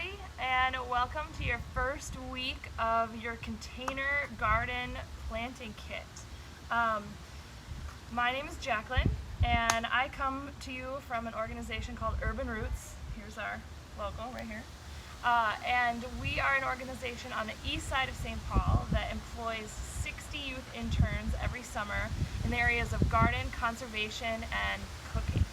everybody, and welcome to your first week of your container garden planting kit. My name is Jaclyne, and I come to you from an organization called Urban Roots. Here's our logo right here. And we are an organization on the east side of St. Paul that employs 60 youth interns every summer in the areas of garden, conservation, and cooking.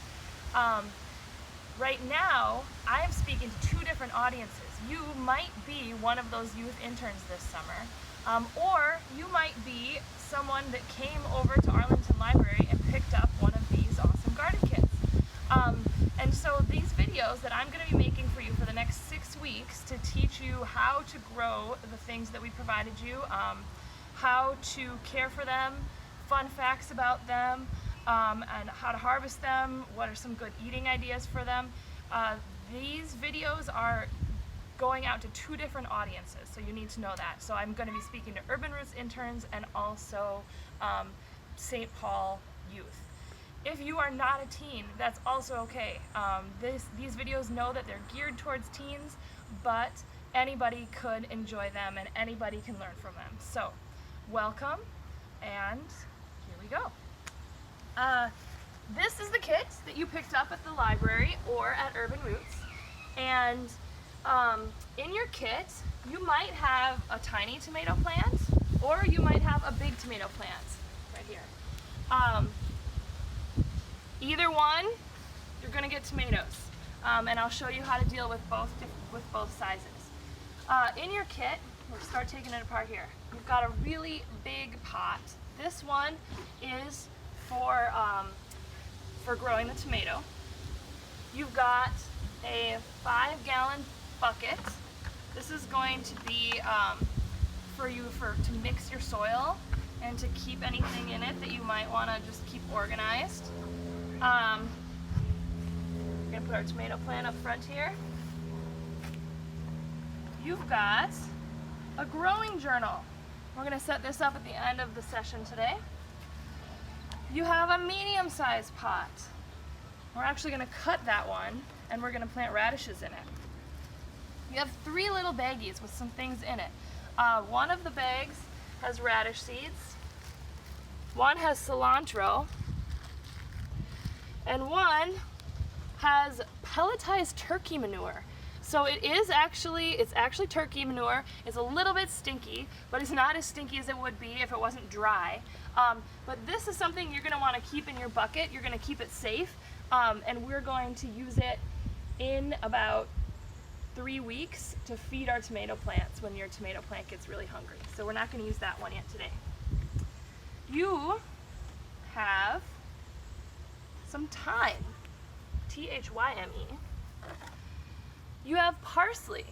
Right now, I am speaking to two different audiences. You might be one of those youth interns this summer, or you might be someone that came over to Arlington Library and picked up one of these awesome garden kits. And so these videos that I'm going to be making for you for the next 6 weeks to teach you how to grow the things that we provided you, how to care for them, fun facts about them, and how to harvest them, what are some good eating ideas for them. These videos are going out to two different audiences, so you need to know that. So I'm going to be speaking to Urban Roots interns and also St. Paul youth. If you are not a teen, that's also okay. These videos know that they're geared towards teens, but anybody could enjoy them and anybody can learn from them. So welcome, and here we go. This is the kit that you picked up at the library or at Urban Roots, and in your kit you might have a tiny tomato plant or you might have a big tomato plant right here. Either one, you're going to get tomatoes, and I'll show you how to deal with both sizes. In your kit, we'll start taking it apart here. You've got a really big pot. This one is for growing the tomato. You've got a 5-gallon bucket. This is going to be for you to mix your soil and to keep anything in it that you might want to just keep organized. We're going to put our tomato plant up front here. You've got a growing journal. We're going to set this up at the end of the session today. You have a medium-sized pot. We're actually going to cut that one and we're going to plant radishes in it. You have 3 little baggies with some things in it. One of the bags has radish seeds, one has cilantro, and one has pelletized turkey manure. So it's actually turkey manure. It's a little bit stinky, but it's not as stinky as it would be if it wasn't dry. But this is something you're going to want to keep in your bucket. You're going to keep it safe, and we're going to use it in about 3 weeks to feed our tomato plants when your tomato plant gets really hungry. So we're not going to use that one yet today. You have some thyme, T-H-Y-M-E. You have parsley.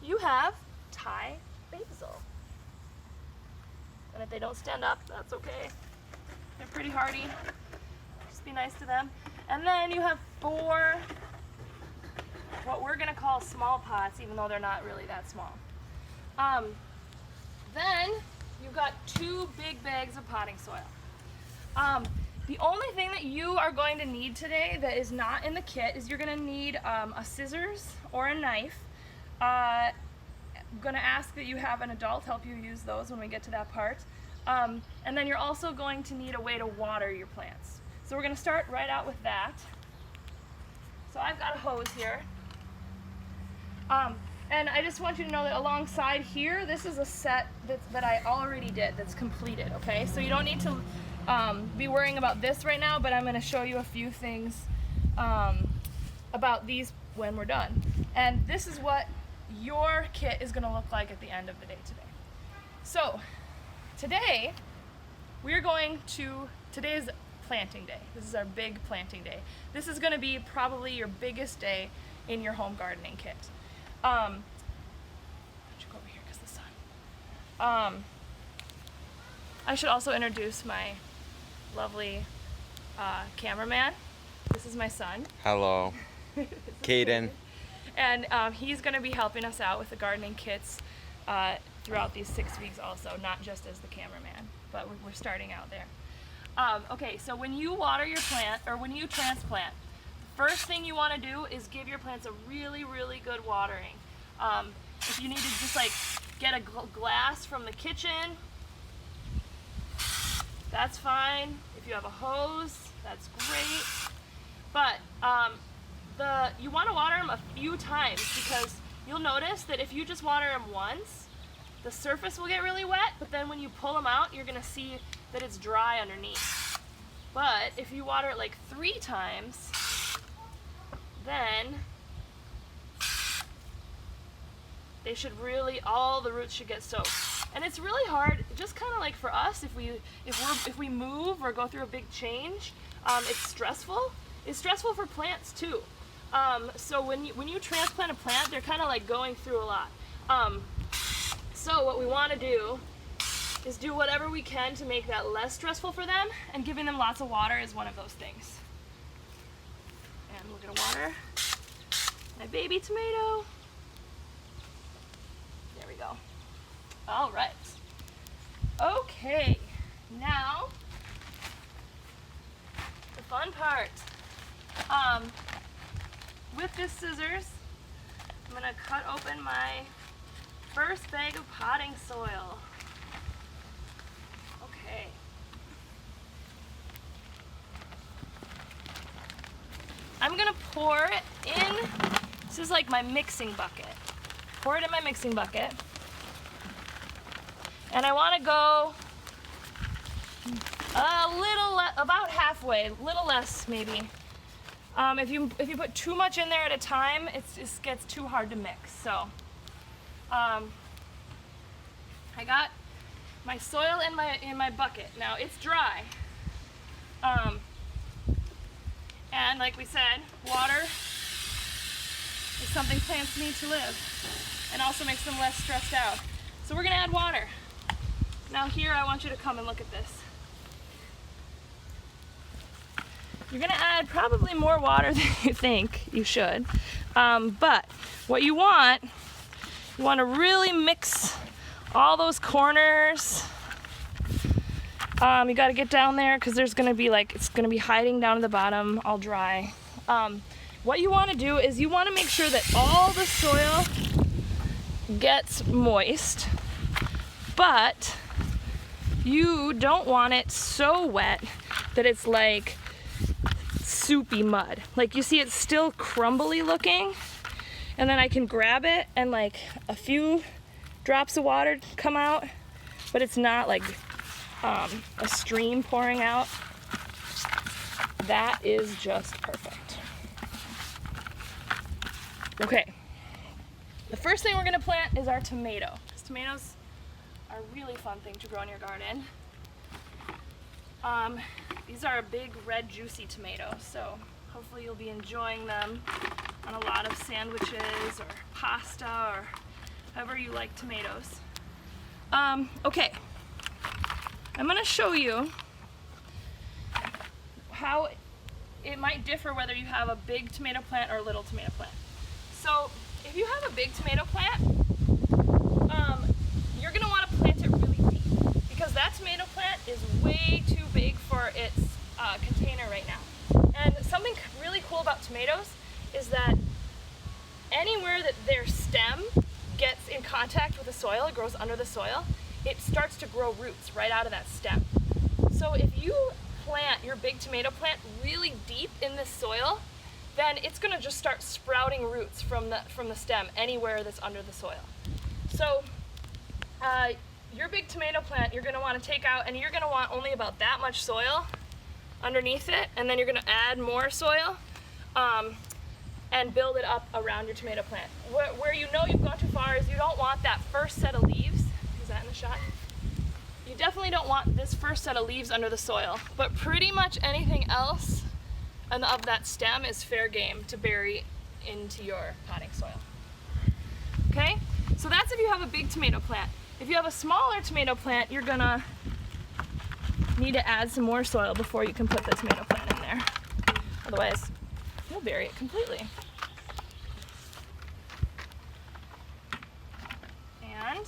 You have Thai basil. And if they don't stand up, that's okay. They're pretty hardy. Just be nice to them. And then you have 4 what we're going to call small pots, even though they're not really that small. Then you've got 2 big bags of potting soil. The only thing that you are going to need today that is not in the kit is you're going to need a scissors or a knife. I'm going to ask that you have an adult help you use those when we get to that part. And then you're also going to need a way to water your plants. So we're going to start right out with that. So I've got a hose here. And I just want you to know that alongside here, this is a set that I already did that's completed, okay? So you don't need to be worrying about this right now, but I'm going to show you a few things about these when we're done. And this is what your kit is going to look like at the end of the day today. So today today's planting day. This is our big planting day. This is going to be probably your biggest day in your home gardening kit. Why don't you go over here because the sun. I should also introduce my lovely cameraman. This is my son. Hello. Kaiden. And he's going to be helping us out with the gardening kits throughout these 6 weeks also, not just as the cameraman, but we're starting out there. Okay, so when you water your plant, or when you transplant, first thing you want to do is give your plants a really, really good watering. If you need to just like get a glass from the kitchen, that's fine. If you have a hose, that's great. But you want to water them a few times, because you'll notice that if you just water them once, the surface will get really wet, but then when you pull them out, you're going to see that it's dry underneath. But if you water it like 3 times, then they should really, all the roots should get soaked. And it's really hard, just kind of like for us, if we move or go through a big change, it's stressful. It's stressful for plants too. So when you transplant a plant, they're kind of like going through a lot. So what we want to do is do whatever we can to make that less stressful for them, and giving them lots of water is one of those things. And we're gonna water my baby tomato. There we go. All right. Okay, now the fun part. With this scissors, I'm gonna cut open my first bag of potting soil. Okay. I'm gonna pour it in. This is like my mixing bucket. Pour it in my mixing bucket. And I want to go a little, about halfway, a little less maybe. If you put too much in there at a time, it gets too hard to mix. So, I got my soil in my bucket. Now it's dry. And like we said, water is something plants need to live, and also makes them less stressed out. So we're gonna add water. Now here, I want you to come and look at this. You're gonna add probably more water than you think you should. But what you want to really mix all those corners. You gotta get down there, because there's gonna be it's gonna be hiding down at the bottom, all dry. What you wanna do is you wanna make sure that all the soil gets moist, but you don't want it so wet that it's like soupy mud. Like, you see it's still crumbly looking, and then I can grab it and like a few drops of water come out, but it's not like a stream pouring out. That is just perfect. Okay, the first thing we're gonna plant is our tomato, because tomatoes are a really fun thing to grow in your garden. These are a big red juicy tomato, so hopefully you'll be enjoying them on a lot of sandwiches or pasta or however you like tomatoes. Okay, I'm gonna show you how it might differ whether you have a big tomato plant or a little tomato plant. So if you have a big tomato plant, you're gonna wanna plant it really deep, because that tomato plant is way too big for its container right now. And something really cool about tomatoes is that anywhere that their stem gets in contact with the soil, it grows under the soil, it starts to grow roots right out of that stem. So if you plant your big tomato plant really deep in this soil, then it's gonna just start sprouting roots from the stem anywhere that's under the soil. So your big tomato plant, you're gonna wanna take out, and you're gonna want only about that much soil underneath it, and then you're gonna add more soil and build it up around your tomato plant. Where you know you've gone too far is you don't want that first set of leaves. Is that in the shot? You definitely don't want this first set of leaves under the soil, but pretty much anything else of that stem is fair game to bury into your potting soil. Okay, so that's if you have a big tomato plant. If you have a smaller tomato plant, you're gonna need to add some more soil before you can put the tomato plant in there. Otherwise, you'll bury it completely. And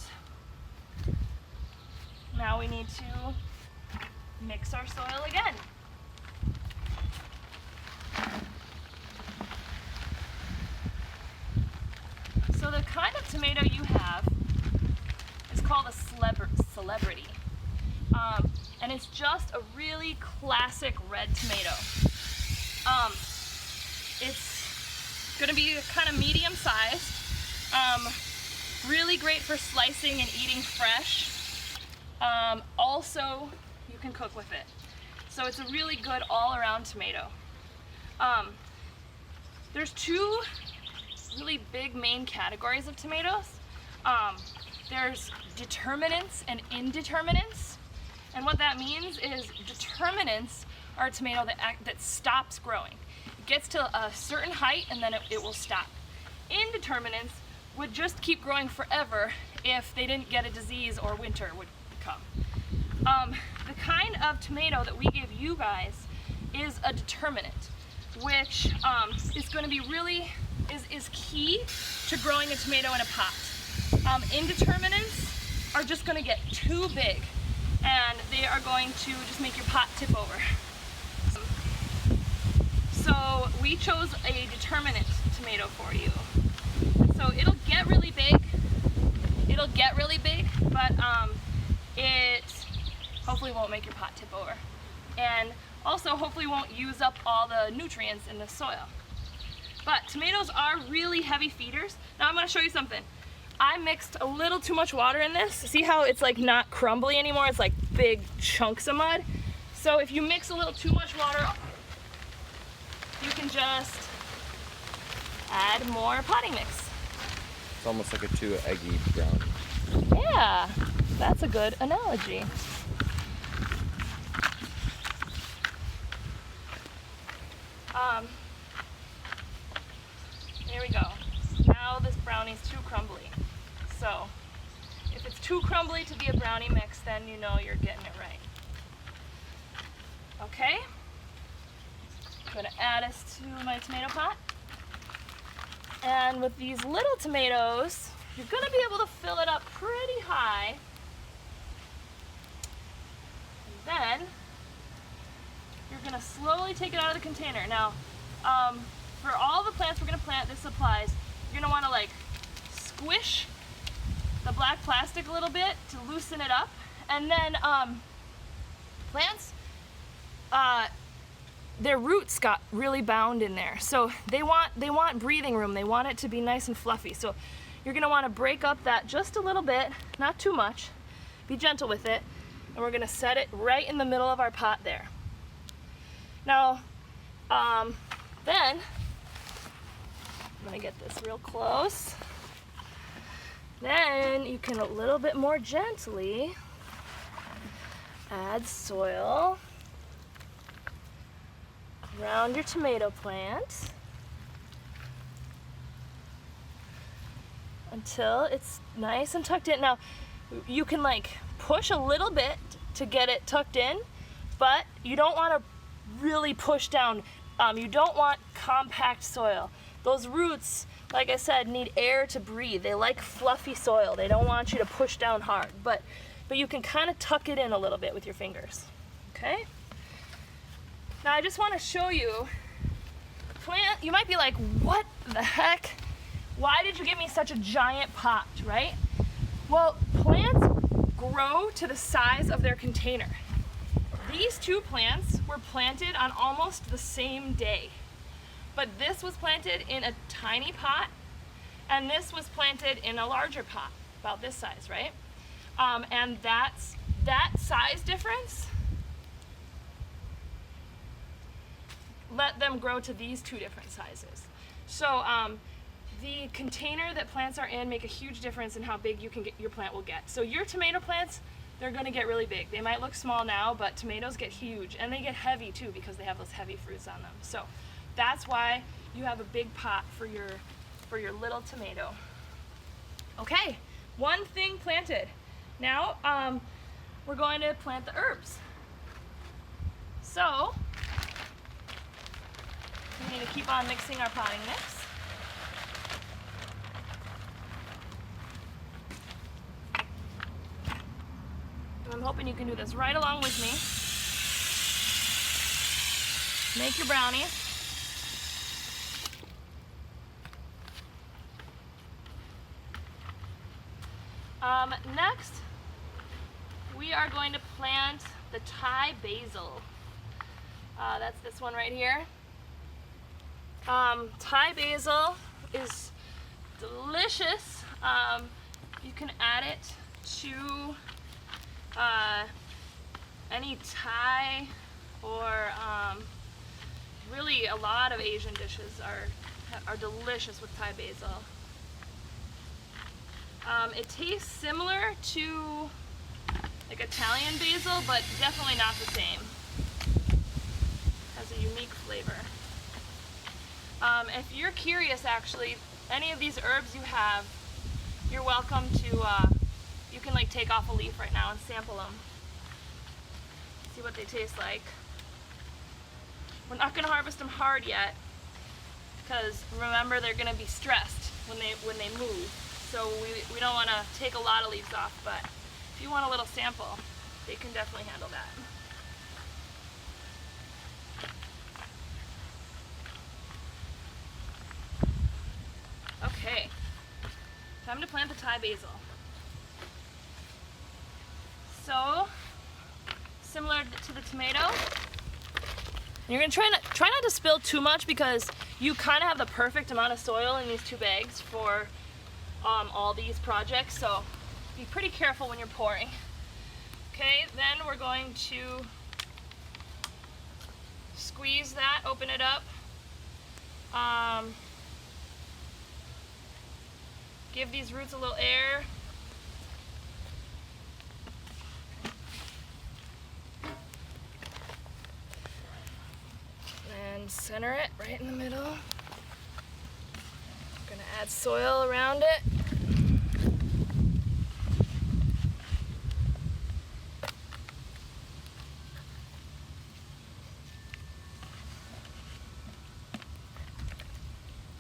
now we need to mix our soil again. just a really classic red tomato. It's gonna be kind of medium sized. Really great for slicing and eating fresh. Also, you can cook with it. So it's a really good all-around tomato. There's two really big main categories of tomatoes. There's determinants and indeterminants. And what that means is determinants are a tomato that stops growing. It gets to a certain height and then it will stop. Indeterminants would just keep growing forever if they didn't get a disease or winter would come. The kind of tomato that we give you guys is a determinant, which is going to be really is key to growing a tomato in a pot. Indeterminants are just going to get too big and they are going to just make your pot tip over. So we chose a determinant tomato for you. So it'll get really big, but it hopefully won't make your pot tip over. And also hopefully won't use up all the nutrients in the soil. But tomatoes are really heavy feeders. Now I'm gonna show you something. I mixed a little too much water in this. See how it's like not crumbly anymore? It's like big chunks of mud. So if you mix a little too much water, you can just add more potting mix. It's almost like a too eggy brownie. Yeah, that's a good analogy. There we go. Now this brownie's too crumbly. So if it's too crumbly to be a brownie mix, then you know you're getting it right. Okay, I'm gonna add this to my tomato pot. And with these little tomatoes, you're gonna be able to fill it up pretty high. And then you're gonna slowly take it out of the container. Now, for all the plants we're gonna plant, this applies. You're gonna wanna like squish the black plastic a little bit to loosen it up. And then plants, their roots got really bound in there. So they want breathing room. They want it to be nice and fluffy. So you're gonna wanna break up that just a little bit, not too much. Be gentle with it. And we're gonna set it right in the middle of our pot there. Now, then, I'm gonna get this real close. Then you can a little bit more gently add soil around your tomato plant until it's nice and tucked in. Now, you can like push a little bit to get it tucked in, but you don't want to really push down. You don't want compact soil. Those roots, like I said, need air to breathe. They like fluffy soil. They don't want you to push down hard, but you can kind of tuck it in a little bit with your fingers, okay? Now I just want to show you, plant, you might be like, what the heck? Why did you give me such a giant pot, right? Well, plants grow to the size of their container. These two plants were planted on almost the same day. But this was planted in a tiny pot, and this was planted in a larger pot, about this size, right? And that size difference let them grow to these two different sizes. So the container that plants are in make a huge difference in how big your plant will get. So your tomato plants, they're gonna get really big. They might look small now, but tomatoes get huge, and they get heavy too because they have those heavy fruits on them. So that's why you have a big pot for your little tomato. Okay, one thing planted. Now we're going to plant the herbs. So we need to keep on mixing our potting mix. And I'm hoping you can do this right along with me. Make your brownies. Next, we are going to plant the the Thai basil. That's this one right here. Thai basil is delicious. You can add it to any Thai or really a lot of Asian dishes are delicious with Thai basil. It tastes similar to like Italian basil, but definitely not the same. Has a unique flavor. If you're curious, actually, any of these herbs you have, you're welcome to, you can like take off a leaf right now and sample them. See what they taste like. We're not gonna harvest them hard yet, because remember they're gonna be stressed when they move. So we don't wanna take a lot of leaves off, but if you want a little sample, they can definitely handle that. Okay, time to plant the Thai basil. So, similar to the tomato, you're gonna try not to spill too much, because you kind of have the perfect amount of soil in these 2 bags for all these projects, so be pretty careful when you're pouring. Okay, then we're going to squeeze that, open it up. Give these roots a little air. And center it right in the middle. I'm gonna add soil around it.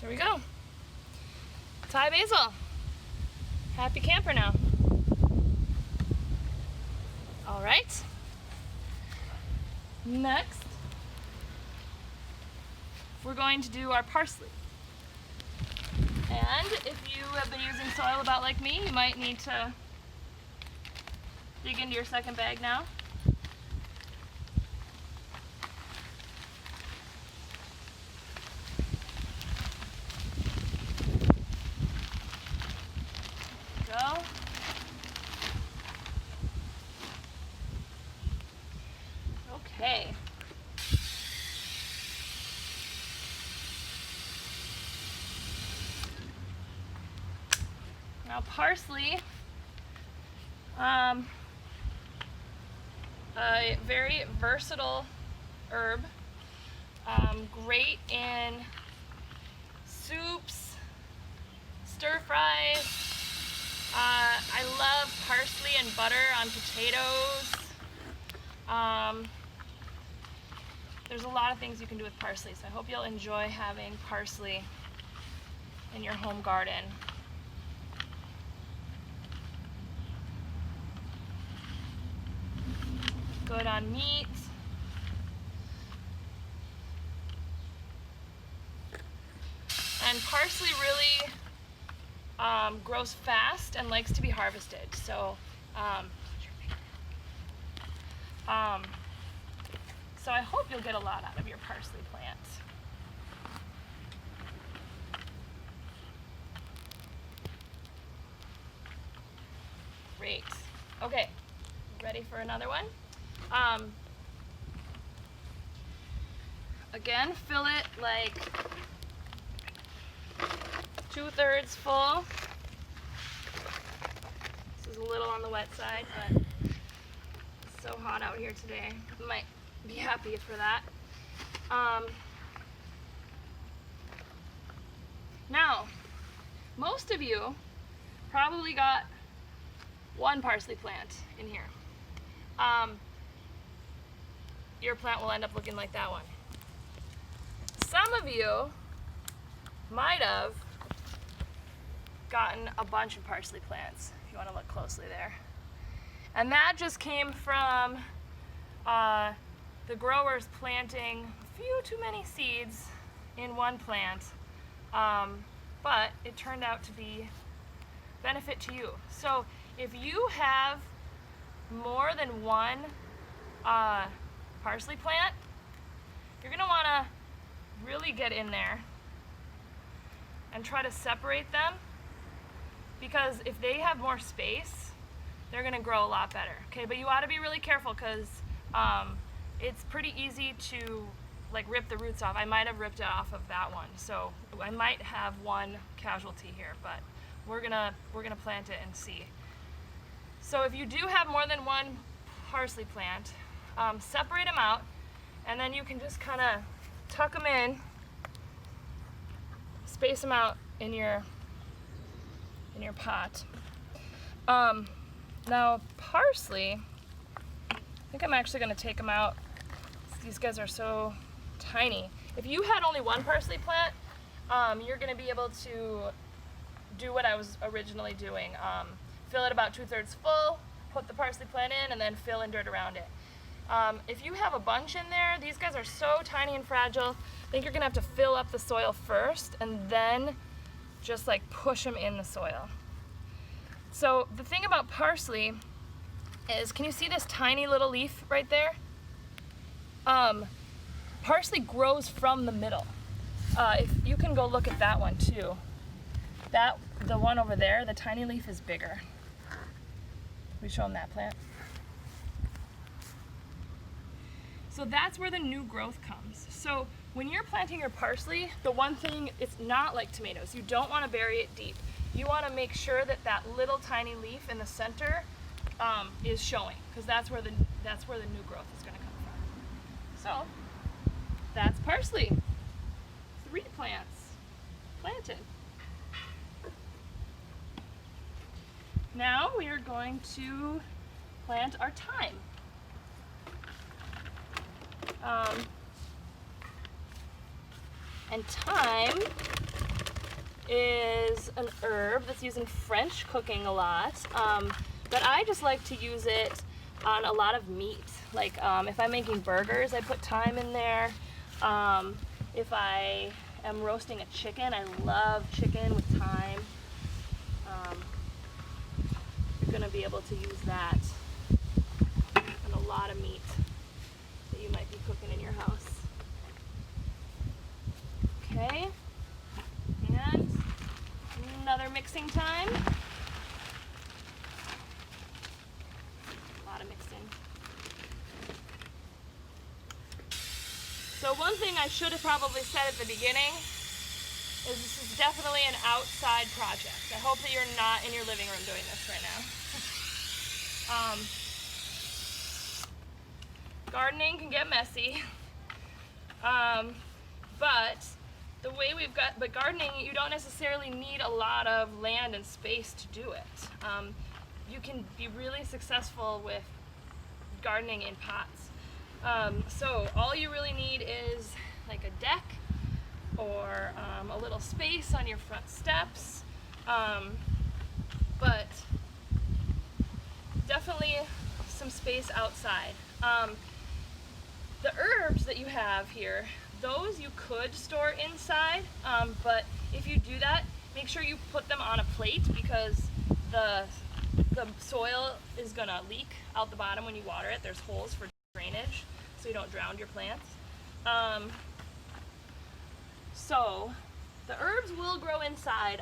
There we go. Thai basil. Happy camper now. All right. Next, we're going to do our parsley. And if you have been using soil about like me, you might need to dig into your second bag now. Go. Okay. Now parsley, a very versatile herb, great in soups, stir fries. I love parsley and butter on potatoes. There's a lot of things you can do with parsley, so I hope you'll enjoy having parsley in your home garden. Good on meat. And parsley really grows fast and likes to be harvested. So, so I hope you'll get a lot out of your parsley plants. Great. Okay, ready for another one? Again, fill it like 2/3 full. This is a little on the wet side, but it's so hot out here today. I might be happy for that. Now, most of you probably got 1 parsley plant in here. Your plant will end up looking like that one. Some of you might have gotten a bunch of parsley plants, if you want to look closely there. And that just came from the growers planting a few too many seeds in one plant, but it turned out to be benefit to you. So if you have more than 1 parsley plant, you're gonna wanna really get in there and try to separate them, because if they have more space, they're gonna grow a lot better. Okay, but you ought to be really careful because it's pretty easy to like rip the roots off. I might have ripped it off of that one, so I might have one casualty here, but we're gonna plant it and see. So if you do have more than one parsley plant, separate them out, and then you can just kind of tuck them in, space them out in your pot. Now parsley, I think I'm actually going to take them out. These guys are so tiny. If you had only one parsley plant, you're going to be able to do what I was originally doing. Fill it about 2/3 full, put the parsley plant in, and then fill in dirt around it. If you have a bunch in there, these guys are so tiny and fragile, I think you're gonna have to fill up the soil first and then just like push them in the soil. So the thing about parsley is, can you see this tiny little leaf right there? Parsley grows from the middle. If you can go look at that one too. The one over there, the tiny leaf is bigger. We show them that plant. So that's where the new growth comes. So when you're planting your parsley, the one thing, it's not like tomatoes. You don't want to bury it deep. You want to make sure that that little tiny leaf in the center is showing, because that's where the new growth is going to come from. So that's parsley. 3 plants planted. Now we are going to plant our thyme. And thyme is an herb that's used in French cooking a lot, but I just like to use it on a lot of meat. Like if I'm making burgers, I put thyme in there. If I am roasting a chicken, I love chicken with thyme. You're going to be able to use that on a lot of meat that you might be cooking in your house. Okay, and another mixing time. A lot of mixing. So one thing I should have probably said at the beginning is this is definitely an outside project. I hope that you're not in your living room doing this right now. Gardening can get messy, but the way but gardening, you don't necessarily need a lot of land and space to do it. You can be really successful with gardening in pots. So all you really need is like a deck or a little space on your front steps, but definitely some space outside. The herbs that you have here, those you could store inside, but if you do that, make sure you put them on a plate, because the soil is gonna leak out the bottom when you water it. There's holes for drainage, so you don't drown your plants. So the herbs will grow inside.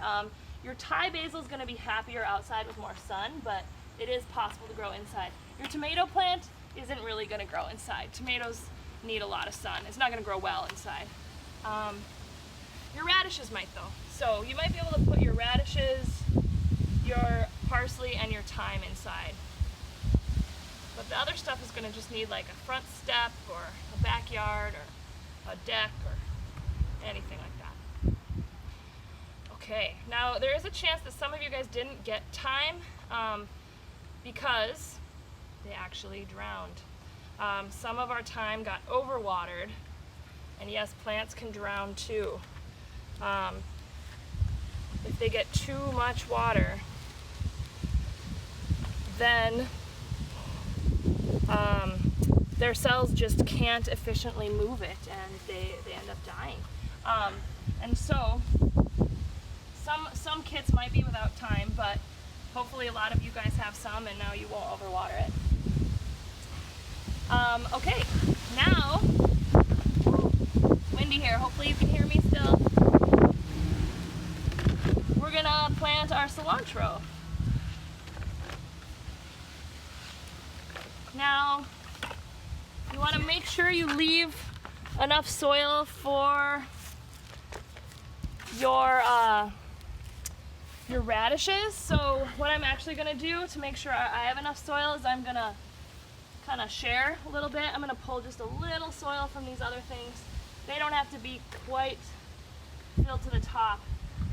Your Thai basil is gonna be happier outside with more sun, but it is possible to grow inside. Your tomato plant isn't really gonna grow inside. Tomatoes need a lot of sun. It's not gonna grow well inside. Your radishes might though. So you might be able to put your radishes, your parsley, and your thyme inside. But the other stuff is gonna just need like a front step or a backyard or a deck or anything like that. Okay, now there is a chance that some of you guys didn't get thyme because they actually drowned. Some of our thyme got overwatered, and yes, plants can drown too. If they get too much water, then their cells just can't efficiently move it, and they end up dying. And so some kits might be without thyme, but hopefully a lot of you guys have some, and now you won't overwater it. Okay, now, windy here, hopefully you can hear me still. We're gonna plant our cilantro. Now, you wanna make sure you leave enough soil for your radishes. So what I'm actually gonna do to make sure I have enough soil is I'm gonna kind of share a little bit. I'm gonna pull just a little soil from these other things. They don't have to be quite filled to the top.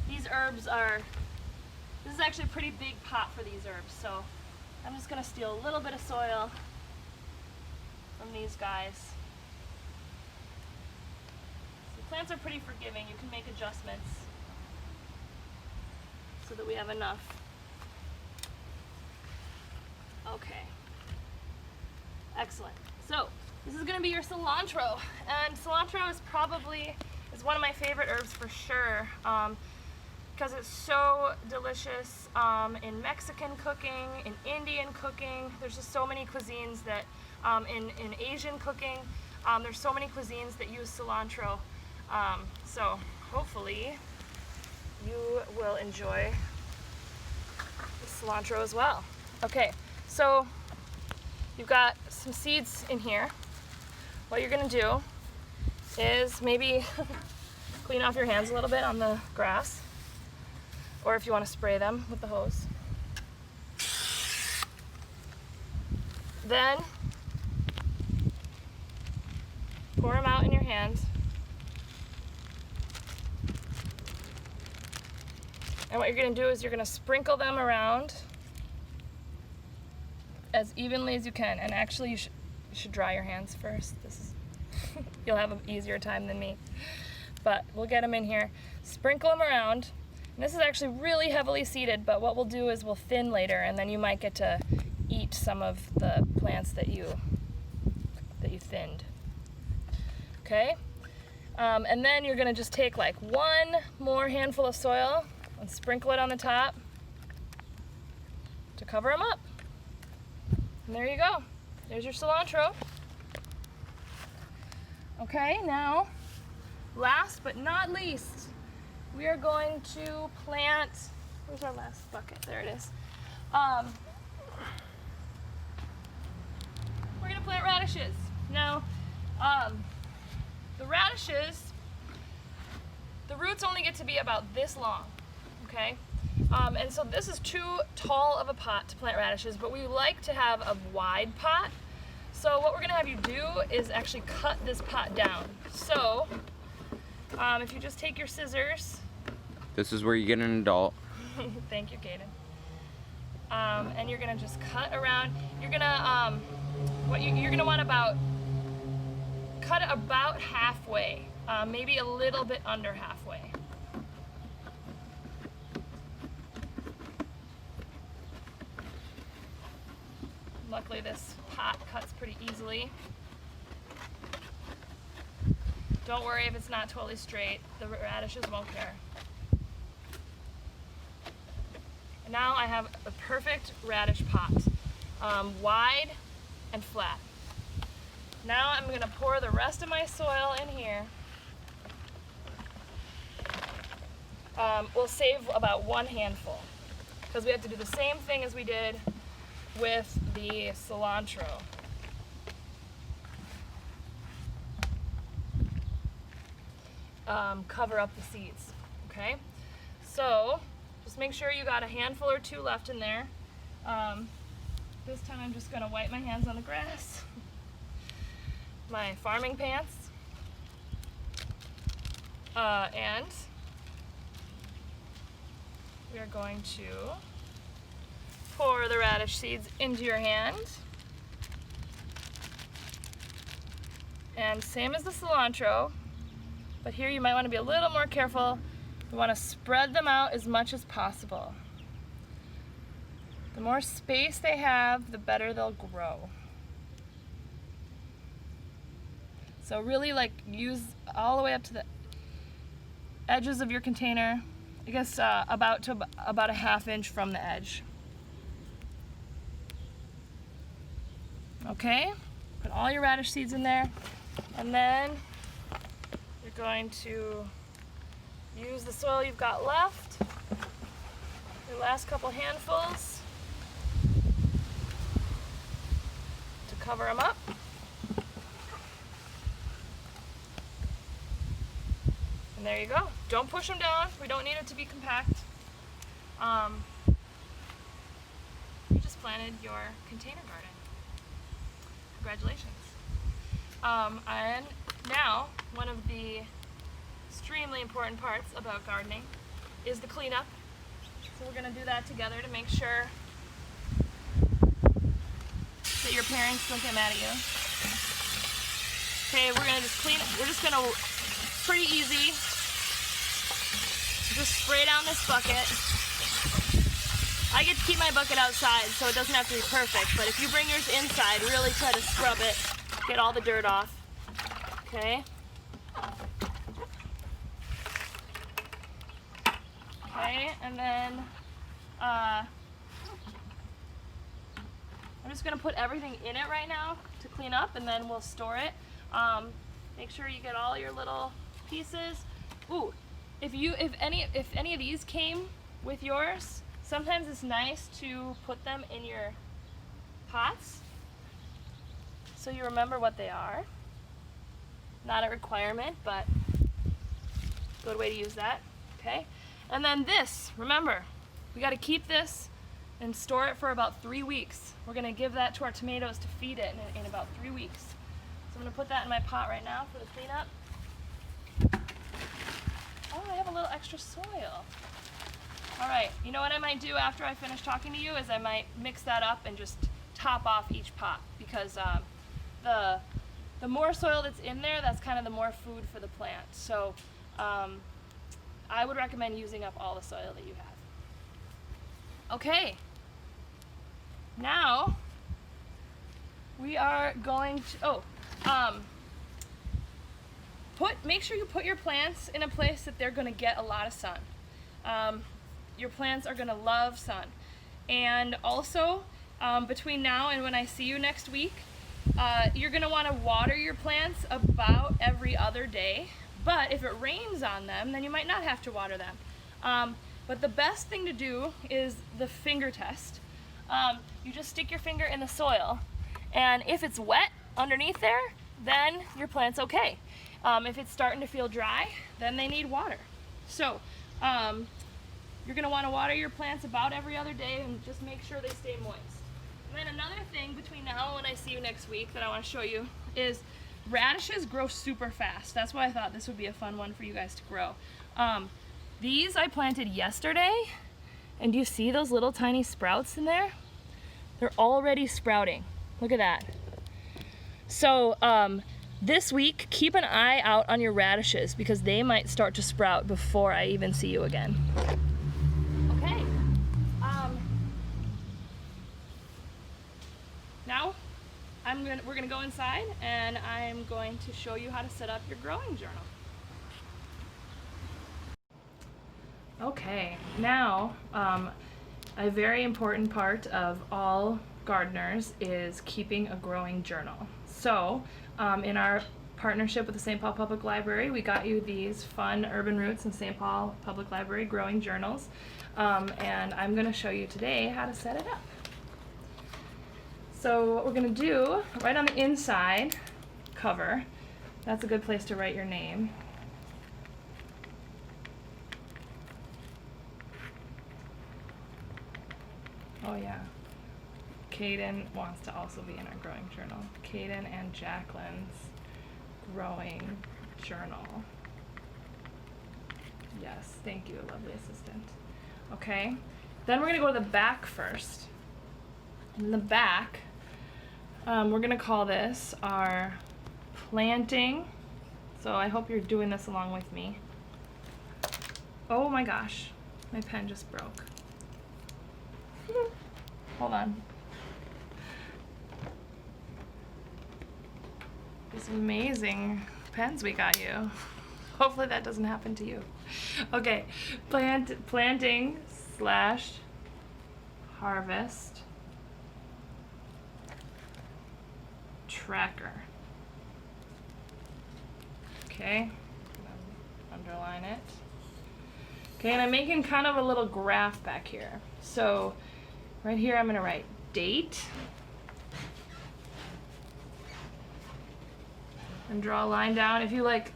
These herbs this is actually a pretty big pot for these herbs, so I'm just gonna steal a little bit of soil from these guys. So plants are pretty forgiving. You can make adjustments so that we have enough. Okay. Excellent. So this is going to be your cilantro, and cilantro is one of my favorite herbs for sure, because it's so delicious in Mexican cooking, in Indian cooking. There's just so many cuisines that in Asian cooking, there's so many cuisines that use cilantro. So hopefully you will enjoy cilantro as well. Okay, so you've got some seeds in here. What you're gonna do is maybe clean off your hands a little bit on the grass, or if you want to spray them with the hose. Then pour them out in your hands. And what you're gonna do is you're gonna sprinkle them around as evenly as you can. And actually you should dry your hands first. You'll have an easier time than me. But we'll get them in here, sprinkle them around. And this is actually really heavily seeded, but what we'll do is we'll thin later, and then you might get to eat some of the plants that you thinned. Okay? And then you're gonna just take like one more handful of soil and sprinkle it on the top to cover them up. And there you go. There's your cilantro. Okay, now, last but not least, we are going to plant, where's our last bucket? There it is. We're gonna plant radishes. Now, the radishes, the roots only get to be about this long, okay? And so this is too tall of a pot to plant radishes, but we like to have a wide pot. So what we're gonna have you do is actually cut this pot down. So if you just take your scissors. This is where you get an adult. Thank you, Kaiden. And you're gonna just cut around. You're gonna you're gonna want cut about halfway, maybe a little bit under halfway. Luckily this pot cuts pretty easily. Don't worry if it's not totally straight, the radishes won't care. And now I have a perfect radish pot, wide and flat. Now I'm gonna pour the rest of my soil in here. We'll save about one handful, because we have to do the same thing as we did with the cilantro. Cover up the seeds, okay? So just make sure you got a handful or two left in there. This time I'm just gonna wipe my hands on the grass, my farming pants, and we are going to pour the radish seeds into your hand. And same as the cilantro, but here you might want to be a little more careful. You want to spread them out as much as possible. The more space they have, the better they'll grow. So really use all the way up to the edges of your container. I guess about a half inch from the edge. Okay, Put all your radish seeds in there, and then you're going to use the soil you've got left, your last couple handfuls, to cover them up. And there you go. Don't push them down. We don't need it to be compact. You just planted your container garden. Congratulations. And now, one of the extremely important parts about gardening is the cleanup. So we're going to do that together to make sure that your parents don't get mad at you. Okay, we're going to just clean it. We're just going to, pretty easy, just spray down this bucket. I get to keep my bucket outside, so it doesn't have to be perfect, but if you bring yours inside, really try to scrub it, get all the dirt off. Okay? Okay, and then I'm just going to put everything in it right now to clean up, and then we'll store it. Make sure you get all your little pieces. Ooh, if any of these came with yours, sometimes it's nice to put them in your pots so you remember what they are. Not a requirement, but good way to use that. Okay, and then this, remember, we got to keep this and store it for about 3 weeks. We're going to give that to our tomatoes to feed it in about 3 weeks. So I'm going to put that in my pot right now for the cleanup. Oh, I have a little extra soil. All right, you know what I might do after I finish talking to you is I might mix that up and just top off each pot, because the more soil that's in there, that's kind of the more food for the plant. So I would recommend using up all the soil that you have. Okay, now we are going to, make sure you put your plants in a place that they're going to get a lot of sun. Your plants are going to love sun. And also, between now and when I see you next week, you're going to want to water your plants about every other day. But if it rains on them, then you might not have to water them. But the best thing to do is the finger test. You just stick your finger in the soil, and if it's wet underneath there, then your plant's okay. If it's starting to feel dry, then they need water. So you're going to want to water your plants about every other day and just make sure they stay moist. And then another thing between now and when I see you next week that I want to show you is radishes grow super fast. That's why I thought this would be a fun one for you guys to grow. These I planted yesterday, and do you see those little tiny sprouts in there? They're already sprouting. Look at that. So this week, keep an eye out on your radishes, because they might start to sprout before I even see you again. Okay. Now, we're gonna go inside, and I'm going to show you how to set up your growing journal. Okay, now a very important part of all gardeners is keeping a growing journal. So in our partnership with the St. Paul Public Library, we got you these fun Urban Roots and St. Paul Public Library growing journals, and I'm going to show you today how to set it up. So what we're going to do, right on the inside cover, that's a good place to write your name. Oh yeah, Kaiden wants to also be in our growing journal. Kaiden and Jaclyne's growing journal. Yes, thank you, lovely assistant. Okay, then we're gonna go to the back first. In the back, we're gonna call this our planting. So I hope you're doing this along with me. Oh my gosh, my pen just broke. Hold on. These amazing pens we got you. Hopefully that doesn't happen to you. Okay, planting / harvest tracker. Okay, underline it. Okay, and I'm making kind of a little graph back here. So right here I'm gonna write date and draw a line down. If you like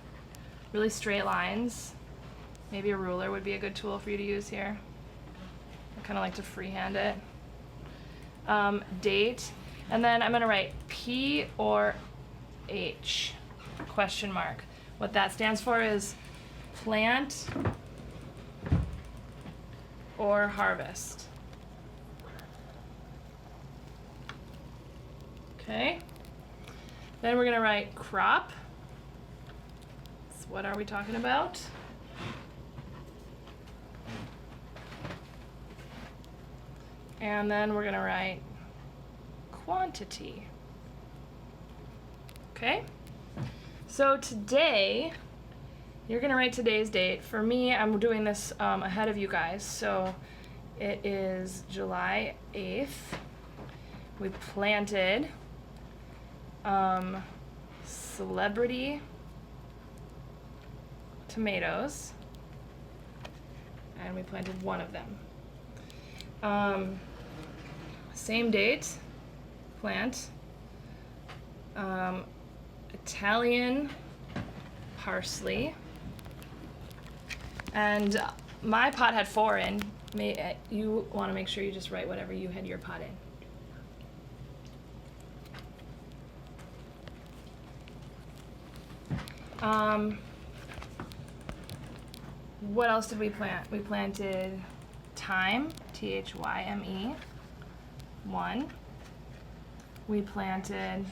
really straight lines, maybe a ruler would be a good tool for you to use here. I kind of like to freehand it. Date, and then I'm gonna write P or H, question mark. What that stands for is plant or harvest. Okay. Then we're gonna write crop. So what are we talking about? And then we're gonna write quantity. Okay? So today, you're gonna write today's date. For me, I'm doing this ahead of you guys. So it is July 8th. We planted celebrity tomatoes, and we planted one of them. Same date, plant Italian parsley, and my pot had 4 in. You want to make sure you just write whatever you had your pot in. What else did we plant? We planted thyme, Thyme, 1. We planted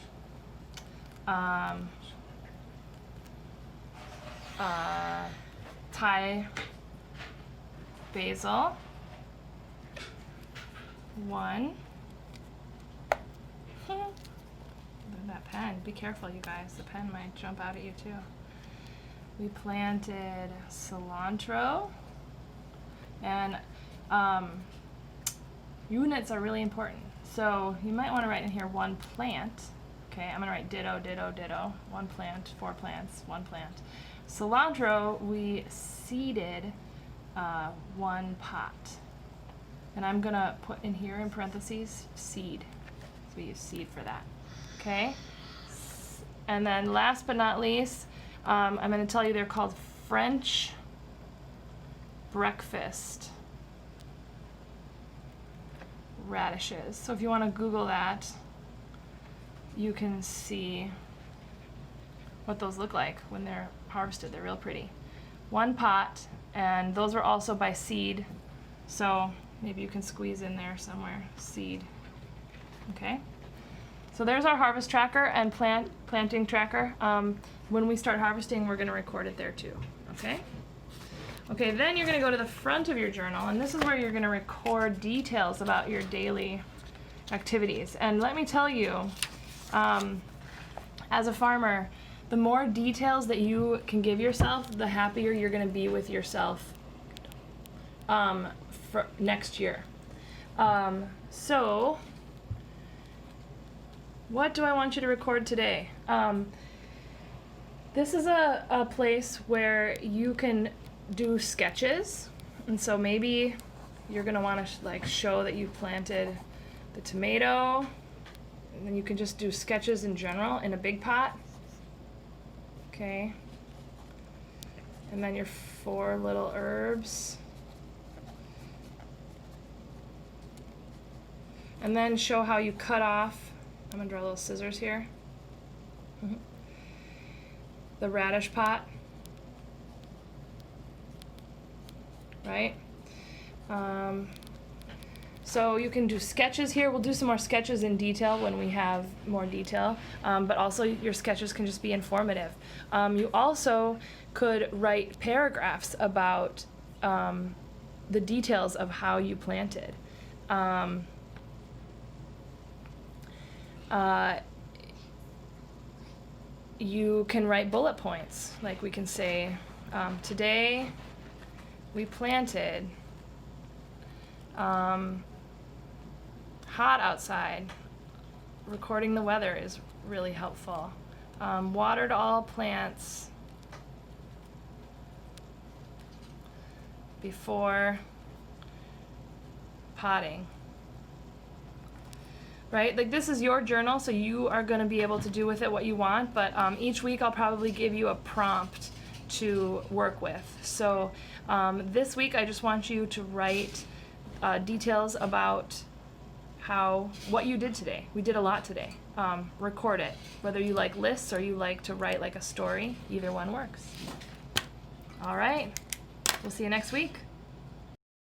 Thai basil, 1. Look at that pen. Be careful, you guys. The pen might jump out at you too. We planted cilantro, and units are really important. So you might want to write in here 1 plant. Okay, I'm gonna write ditto, ditto, ditto. 1 plant, 4 plants, 1 plant. Cilantro, we seeded 1 pot. And I'm gonna put in here in parentheses, seed. So we use seed for that. Okay? And then last but not least, I'm gonna tell you they're called French breakfast radishes. So if you want to Google that, you can see what those look like when they're harvested. They're real pretty. 1 pot, and those were also by seed, so maybe you can squeeze in there somewhere, seed. Okay, so there's our harvest tracker and planting tracker. When we start harvesting, we're going to record it there too. Okay, then you're going to go to the front of your journal, and this is where you're going to record details about your daily activities. And let me tell you, as a farmer, the more details that you can give yourself, the happier you're going to be with yourself for next year. So, what do I want you to record today? This is a place where you can do sketches, and so maybe you're going to want to show that you planted the tomato, and then you can just do sketches in general in a big pot. Okay, and then your 4 little herbs, and then show how you cut off. I'm gonna draw little scissors here. The radish pot, right? So you can do sketches here. We'll do some more sketches in detail when we have more detail, but also your sketches can just be informative. You also could write paragraphs about the details of how you planted. You can write bullet points, like we can say, today we planted, hot outside, recording the weather is really helpful. Watered all plants before potting. Right? Like, this is your journal, so you are going to be able to do with it what you want, but each week I'll probably give you a prompt to work with. So this week I just want you to write details about what you did today. We did a lot today. Record it. Whether you like lists or you like to write like a story, either one works. All right. We'll see you next week.